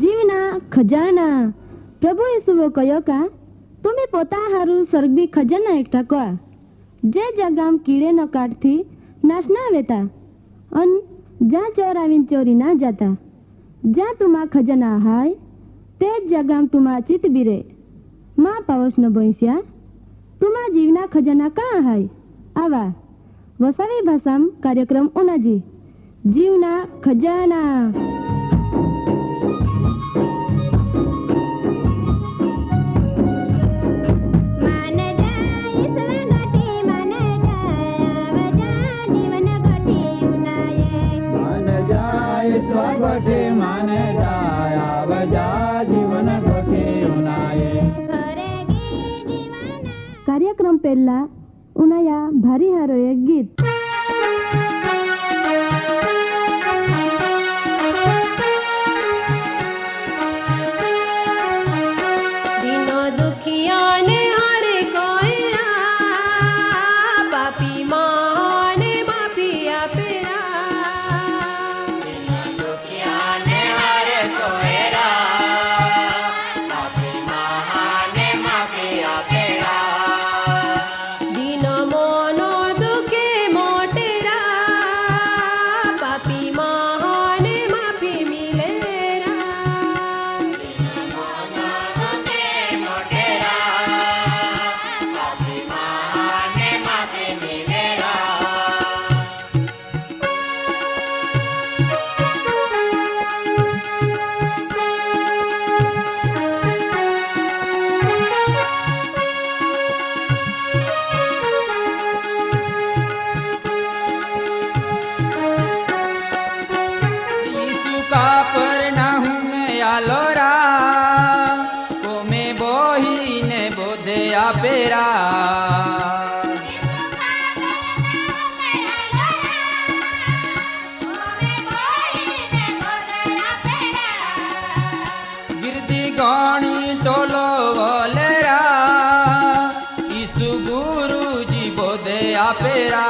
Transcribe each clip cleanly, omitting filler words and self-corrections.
जीवना खजाना प्रभु यीशुओ कहो का तुम्हें पोता हारू स्वर्गीय खजाना एकठा कर जे जगाम कीड़े न काटती नाश ना वेता अन जा चोरावीन चोरी ना जाता जा तुमा खजाना हाय ते जगाम तुमा चित बिरे माँ पावस न बोईस्या तुमा जीवना खजाना कहाँ हाय आवा वसावी भाषाम कार्यक्रम ओनाजी जीवना खजाना। स्वगोटे माने जाया बजा जीवन गोटे उनाये कार्यक्रम पहला उनाया भारी हारो एक गीत दिनो दुखिया ने हरे कोयरा पापी माँ ने माफिया पेरा पेरा गिरदी गाणी टोलो बोलेरा ईसु गुरु जी बोधे आपेरा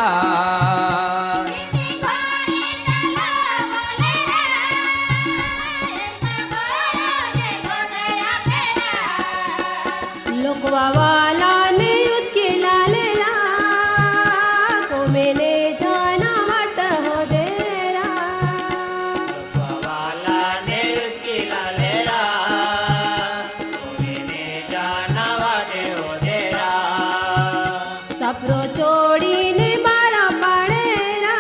वाला ने उसके लालेला को मैंने जाना मत हो देरा वाला ने उसके लालेला को मैंने जाना मत हो देरा सफरो छोड़ी ने मारा पड़ेरा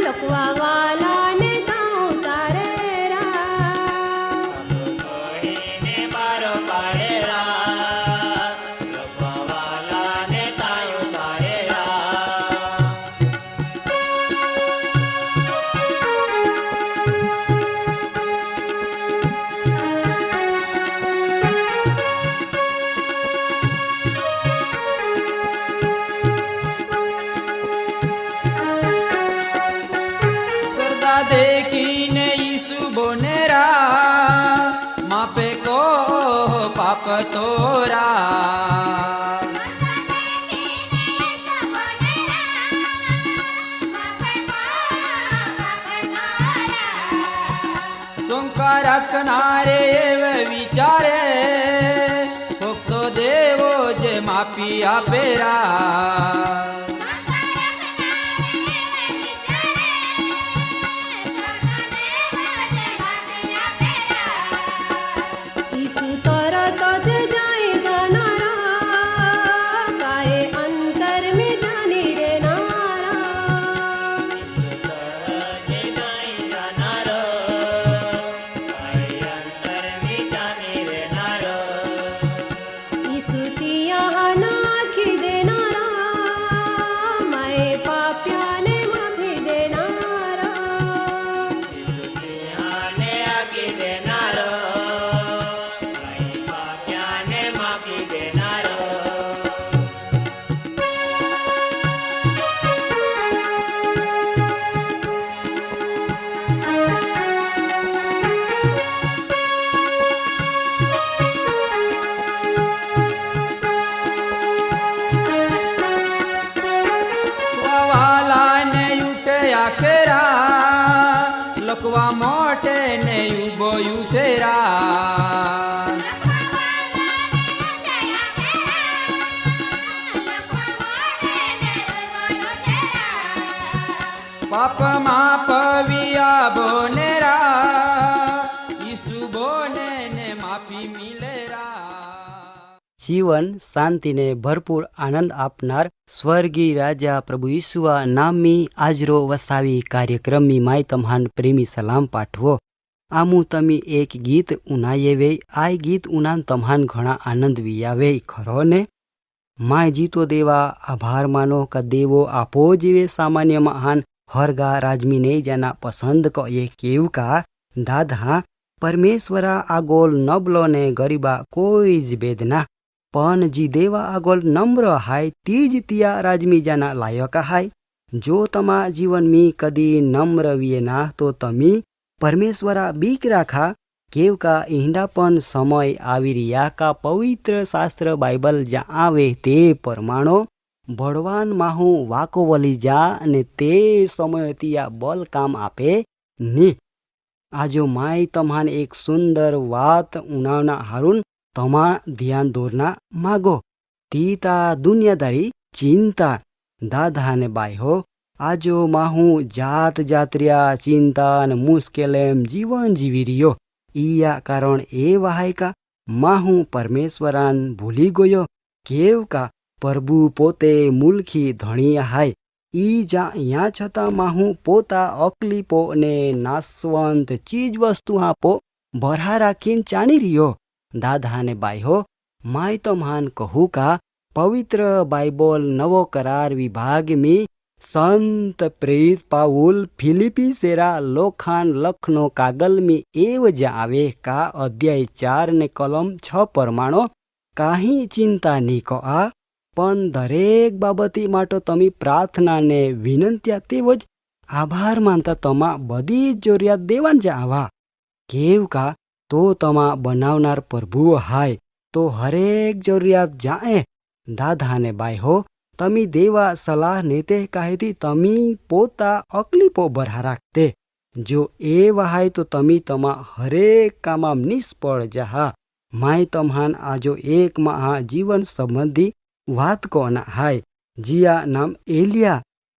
लोकवा वाला ने ताऊ तारेरा सफरो छोड़ी ने मारो पड़ेरा देखी ने यीशु बोनेरा मापे को पाप तोरा सोंकार रखनारे विचारे तो देवो जे मापिया पेरा आखेरा लकवा મોટે ને ઉભો ઉઠેરા પાપમાં પવિયા બોનેરા ઈસુ બોને ને માફી મિલેરા। જીવન શાંતિને ભરપૂર આનંદ આપનાર સ્વર્ગી રાજા પ્રભુ ઈસુઆ નામની આજરો વસાવી કાર્યક્રમની માય તમ્હાન પ્રેમી સલામ પાઠવો। આમું તમે એક ગીત ઉનાયેવે આ ગીત ઉનાન તમ્હાન ઘણા આનંદ વિયાવે ખરો ને માય જીતો દેવા આભાર માનો ક દેવો આપો જેવે સામાન્ય મહાન હરગા રાજમીને જાના પસંદ ક એ કેવું કા દાદા પરમેશ્વરા આગોલ નબલો ને ગરીબા કોઈ જ બેદના પણ જી દેવા આગોલ નમ્ર હાય તીજ તિયા રાજમી જાના લાયક હાય। જો તમા જીવન મી કદી નમ્ર વિયે ના તો તમી પરમેશ્વરા બીક રાખા કેવ કા ઈંડા પણ સમય આવી રહ્યા કા પવિત્ર શાસ્ત્ર બાઇબલ જ્યાં આવે તે પરમાણો ભળવાન માહું વાકો વલી જા અને તે સમય તિયા બલ કામ આપે ને। આજો માય તમાન એક સુંદર વાત ઉનાવના હારું તમા ધ્યાન દોરના માગો તીતા દુનિયાદારી ચિંતા દાદા ને બાય હો આજો માહું જાત જાત્ર્યા ચિંતા અને મુશ્કેલેમ જીવન જીવી રહ્યો ઈયા કારણ એ વહાય કા માહું પરમેશ્વરાન ભૂલી ગયો કેવ કા પ્રભુ પોતે મુલખી ધણી હાય ઈ યા છતાં માહું પોતા અકલીપો ને નાસવંત ચીજ વસ્તુ આપો ભરા રાખીને ચાણી રહ્યો દાદા ને બાય હો માય તો મહાન કહું કા પવિત્ર બાઇબલ નવો કરાર વિભાગ में संत प्रेरित पाउल फिलिपी सेरा लोखान लखनो कागल में एव जावे का अध्याय 4 ने कलम 6 परमाणो काहीं चिंता नहीं को आ पण दरेक बाबती माटो तमी प्रार्थना ने विनंत्या तेवज आभार मानता तमा बधी जरूरियात देवान जावा केव का तो तमा बनावनार प्रभु हाय तो हरेक जरूरियात जाए दादा ने बाय हो तमी देवा सलाह नेते काहेती तमी पोता अकलीपो भरा राखते जो ए वहाय तो तमी तमा हरेक कामाम निष्फळ जहा माय तम्हान आजो एक महा जीवन संबंधी वात कोना हाय जिया नाम एलिया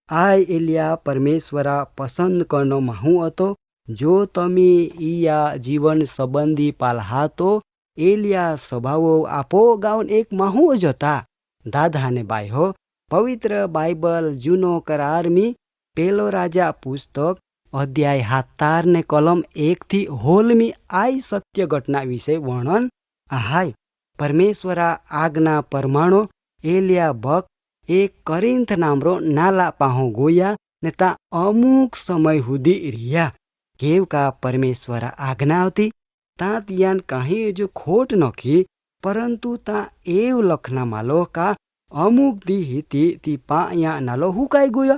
आय एलिया परमेश्वरा पसंद करनो माहू अतो जो तमी इया जीवन संबंधी पालहा तो एलिया स्वभावो आपो गाउन एक माहू जता दादा ने बाय हो पवित्र बाइबल जूनो करार में पेलो राजा पुस्तक अध्याय 17 ने कलम 1 थी 16 में आई सत्य घटना विषय वर्णन आहाय परमेश्वरा आज्ञा परमाणो एलिया भक्त एक करिंथ नामरो नाला पाहो गोया ने ता अमुक समय हुदी रिया केव का परमेश्वरा आज्ञा होती ता तियान कहीं जो खोट नखी परंतु ता एव लखना मालो का अमुक दी हिती ती पाया नालो हुकाई गयो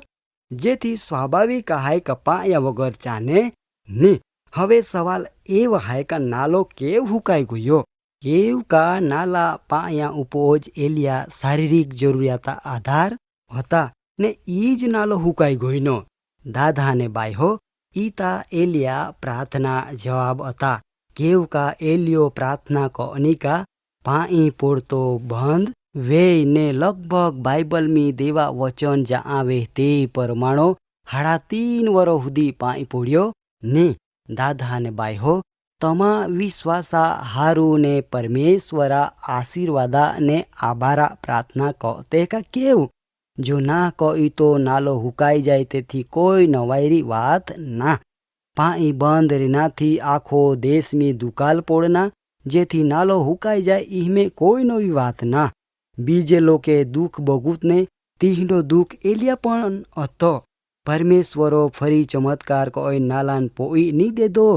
जेथी स्वाभाविक हाय का पाया वगर चाने ने हवे सवाल एव हाय का नालो केव हुकाई गयो केव का नाला पाया उपोज एलिया शारीरिक जरूरियाता आधार होता ने ईज नालो हुकाई गयो दादा ने बाय हो ईता एलिया प्रार्थना जवाब अता केव का एलियो प्रार्थना को अनिका पाई पोड़तो बंद वे ने लगभग बाइबल में देवा वचन जा आवे ते परमाणो 3.5 वरो हुदी पाई पोड़्यो ने दादा ने बाय हो तमा विश्वासा हारू ने परमेश्वरा आशीर्वादा ने आभारा प्रार्थना कहते का केव जो ना कही तो नालो हुकाई जाए तेथी कोई नवायरी बात ना पाई बंद रेना थी आखो देश में दुकाल पोड़ना जेथी नालो हुकाई जाए इहमे कोई नवी बात ना बीजे लोके दुख बगुत ने तीहनो दुख एलिया पण अतो परमेश्वरो फरी चमत्कार कोई नालान पोई नी दे दो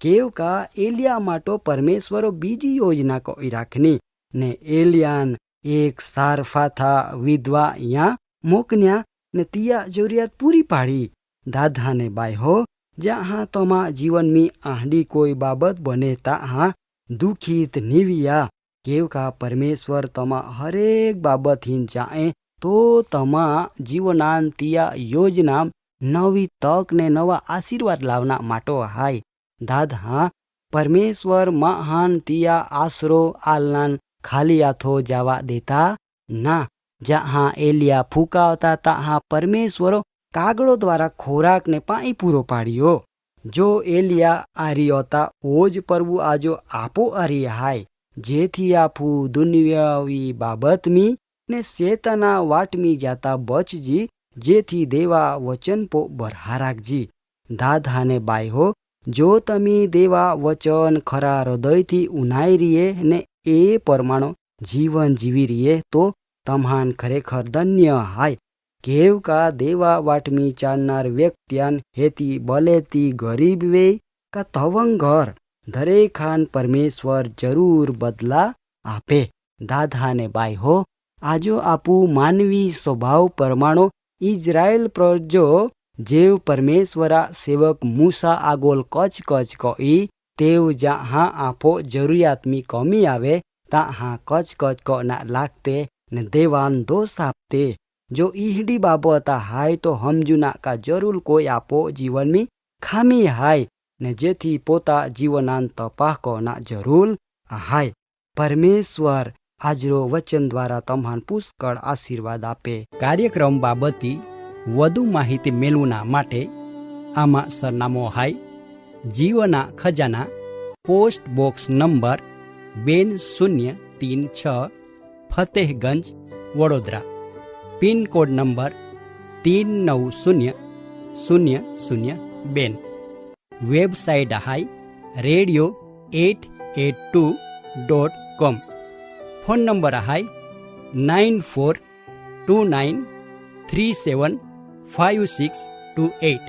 केव का एलिया माटो परमेश्वरो बीजी योजना कोई राखनी ने एलियान एक सारफा था विधवा या मोकन्या ने तिया जरूरियात पूरी पाड़ी दादा ने बाय हो जहाँ तमा जीवन में आंडी कोई बाबत बने ता हाँ दुखित निविया केव का परमेश्वर तमा हरेक बाबत हिन जाए तो तमा जीवनान तिया योजना नवी तक ने नवा आशीर्वाद लावना माटो हाय દાદ હા પરમેશ્વર મહાન તિયા આશરો આલનાન ખાલી હાથો જવા દેતા ના. જ્યાં એલિયા ફૂંકાવતા ત્યાં પરમેશ્વરો કાગડો દ્વારા ખોરાકને પાણી પૂરો પાડ્યો. જો એલિયા આરી હોતા ઓજ પ્રભુ આજો આપો આરી હાય, જેથી આપું દુનિયાવી બાબતમી ને શેતાના વાટમી જાતા બચજી, જેથી દેવા વચન પો બરહા રાખજી. દાદાને બાય હો, જો તમે દેવા વચન ખરા હૃદયથી ઉનાઈ રહીએ ને એ પરમાણુ જીવન જીવી રહીએ તો તમાન ખરેખર ધન્ય હાય. કેવ કા દેવા વાટમી ચાલનાર વ્યક્તિયાન હેતી બલેતી ગરીબ વે કા તવંગ ઘર દરેક ખાન પરમેશ્વર જરૂર બદલા આપે. દાદાને બાય હો, આજો આપું માનવી સ્વભાવ પરમાણુ ઇઝરાયલ પ્રજો જેવ પરમેશ્વરા સેવક મૂસા આગોલ કચ કચ કહી તેવ જ્યાં આપો જરૂરિયાતમી કમી આવે ત્યાં કચ કચ ક ના લાગતે ને દેવાન દોષ આપતે. જો ઈહડી બાબત હાય તો સમજુના કા જરૂર કોઈ આપો જીવનમી ખામી હાય ને જેથી પોતા જીવનાન તપાહ કોના જરૂર હાય. પરમેશ્વર આજરો વચન દ્વારા તમાન પુષ્કળ આશીર્વાદ આપે. કાર્યક્રમ બાબતી વધુ માહિતી મેળવના માટે આમાં સરનામો હાય જીવના ખજાના, post box number 2036 Fatehganj Vadodara, pincode number 390002. Website હાય radio882.com. ફોન નંબર હાય 9429375628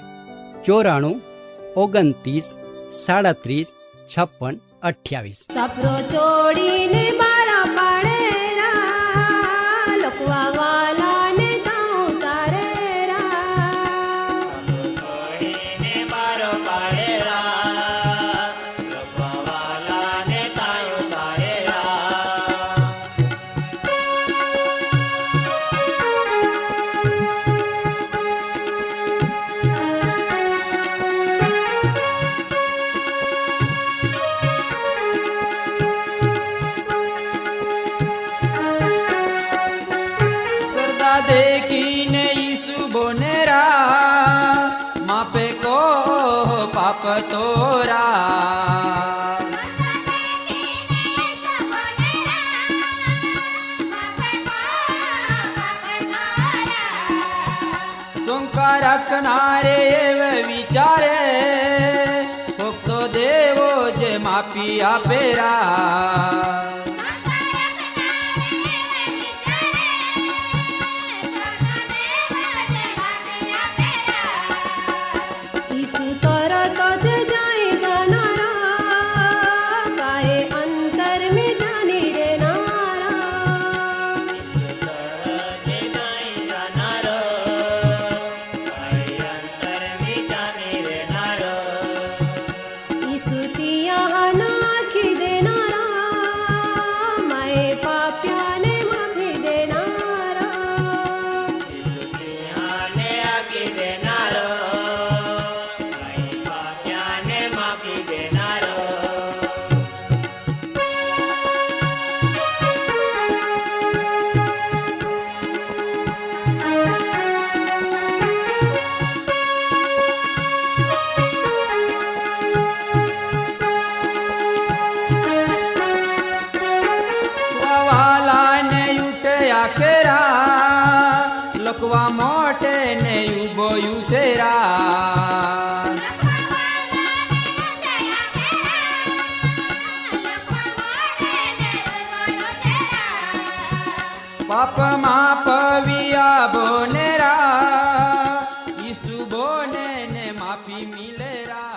942937365628. સપરો છોડીને મારા પાડેરા લોકવા વાલાને તાઉ તારેરા. છોડીને બારો પાડેરા, લોકવાલાને તાયો તારેરા. સરદા દેખીને ઈસુ બોનેરા માપે કો પાપ તોરા. શંકા રાખનારે એવે વિચારે ફક્ત દેવો જે માપી આપેરા. ઈસુ તરત જ જાય જાનારા, કાહે અંતર મેં જાની રેનારા. સરજે નાઈ જાનારો, કાઈ અંતર વિચારી રહેનારો. ઈસુ તિયા નાખી દેનારા, માએ પાપ્યાને માફી દેનારા. સુતિયાને આકી દેનારો, કાઈ પાપ્યાને માફી દેનારો. વાલાને ઉઠે આખેરા લખવા મોટે ને ઉભો ઉઠેરા. પાપમાં પવિયા બોનેરા ઈસુ બોને ને માફી મિલેરા.